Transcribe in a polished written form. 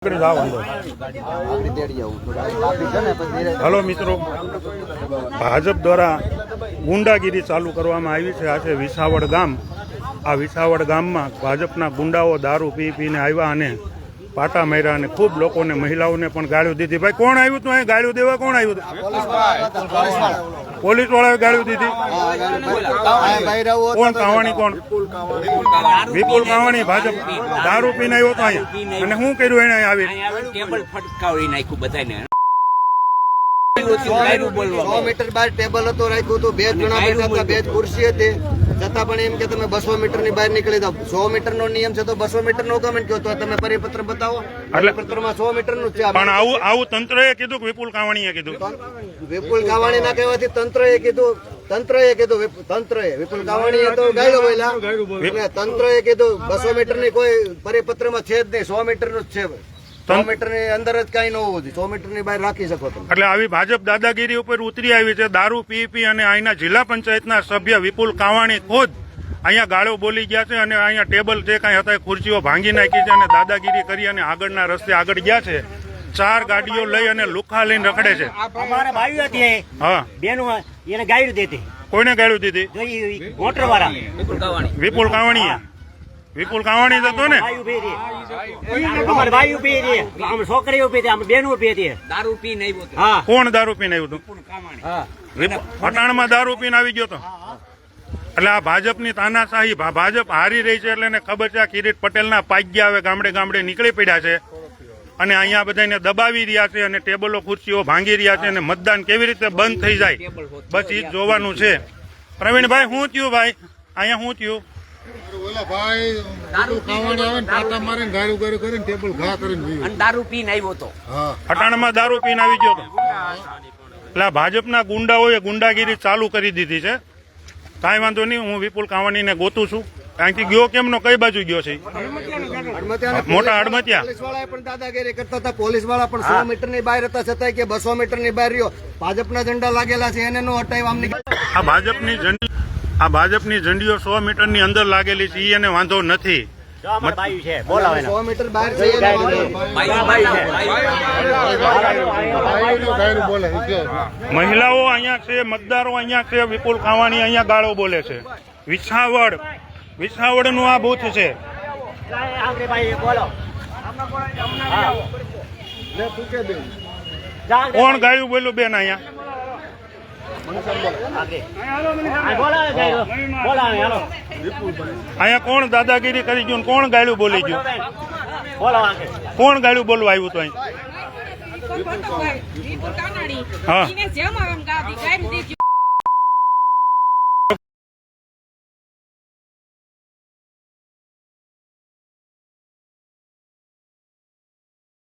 Hello મિત્રો, ભાજપ દ્વારા ગુંડાગીરી ચાલુ કરવામાં આવી છે. આ છે વિસાવડ ગામ. આ વિસાવડ ગામમાં ભાજપના ગુંડાઓ દારૂ પીને આવ્યા અને પાટા માર્યા અને ખૂબ લોકોને, મહિલાઓને પણ ગાળ્યું દીધી. ભાઈ કોણ આવ્યું હતું? અહીં ગાળ્યું દેવા કોણ આવ્યું હતું? પોલીસ વાળાએ ગાળ્યું દીધી. કોણ? કાવાણી. કોણ? વિપુલ કાવાણી ભાજપ દારૂ પીને આવ્યો હતો અહીંયા. અને શું કર્યું એને આવી? ટેબલ ફટકાવી નાખ્યું બધાને. 100 મીટર બહાર ટેબલ હતો રાખ્યું હતું, 2 જણા બેઠા હતા, 2 ખુરશી હતી, છતાં પણ એમ કે તમે 200 મીટર ની બહાર નીકળી જાવ. 100 મીટર નો નિયમ છે તો 200 મીટર નો કમેન્ટ કહો તો તમે પરિપત્ર બતાવો. પરિપત્રમાં 100 મીટર નું છે. પણ આવું તંત્રએ કીધું કે વિપુલ કાવાણીએ કીધું? વિપુલ કાવાણી ના કહેવાથી તંત્રએ કીધું. વિપુલ કાવાણીએ તો ગાયલો બોલ્યા. તંત્રએ કીધું 200 મીટર ની કોઈ પરિપત્રમાં છે જ નહીં, 100 મીટર નું જ છે. 100 મીટર ની અંદર જ કઈ ન હોવું જોઈએ, 100 મીટર ની બહાર રાખી શકો તમે. એટલે આવી ભાજપ દાદાગીરી ઉપર ઉતરી આવી છે. દારૂ પી અને અહીંના જિલ્લા પંચાયતના સભ્ય વિપુલ કાવાણી ખુદ અહીંયા ગાળો બોલી ગયા છે અને અહીંયા ટેબલ જે કાંઈ હતા ખુરશીઓ ભાંગી નાખી છે અને દાદાગીરી કરી અને આગળના રસ્તે આગળ ગયા છે. 4 ગાડીઓ લઈ અને લુખા લઈને રખડે છે. અમારા ભાઈઓ હતી, હા, બેનો એને ગાળ્યું દીધી. કોઈને ગાળ્યું દીધી? મોટર વાળા વિપુલ કાવાણીએ. વિપુલ કાવાણી હતો ને? અમારે ભાઈ ઉભી હતી, અમે છોકરી ઉભી હતી, અમે બેન ઉભી હતી. દારૂ પીને આવ્યો હતો. હા. કોણ દારૂ પીને આવ્યું હતું? પટાણમાં દારૂ પીને આવી ગયો હતો. એટલે આ ભાજપની તાનાશાહી, ભાજપ હારી રહી છે એટલે એને ખબર છે. આ કિરીટ પટેલના પાગ્યા હવે ગામડે ગામડે નીકળી પડ્યા છે અને અહીંયા બધાને દબાવી રહ્યા છે અને ટેબલો ખુરશીઓ ભાંગી રહ્યા છે અને મતદાન કેવી રીતે બંધ થઈ જાય બસ એ જ જોવાનું છે. પ્રવીણભાઈ, શું થયું ભાઈ? અહીંયા શું થયું? દારૂ પીને આવ્યો હતો. પટાણમાં દારૂ પીને આવી ગયો હતો. એટલે ભાજપના ગુંડાઓએ ગુંડાગીરી ચાલુ કરી દીધી છે. કાંઈ વાંધો નહીં, હું વિપુલ કાવાણીને ગોતું છું. અહીંથી ગયો કેમનો? કઈ બાજુ ગયો છે? મોટા હડમતિયા. પોલીસ વાળા પણ દાદાગીરી કરતા હતા. પોલીસ વાળા પણ 100 મીટર ની બહાર હતા, છતાં કે 200 મીટર ની બહાર રહ્યો. ભાજપના ઝંડા લાગેલા છે એને નો હટાવ્યા. આ ભાજપની ઝંડીઓ 100 મીટર ની અંદર લાગેલી છે, એને વાંધો નથી. 100 મીટર બહાર છે. મહિલાઓ અહીંયા છે, મતદારો અહીંયા છે. વિપુલ કાવાણી અહીંયા ગાળો બોલે છે. વિસાવડ નું આ બૂથ છે. કોણ ગાયું બોલ્યું બેન અહીંયા? અહીંયા કોણ દાદાગીરી કરી ગયું? કોણ ગાળ્યું બોલી ગયું? કોણ ગાળ્યું બોલવા આવ્યું હતું અહીં? હા.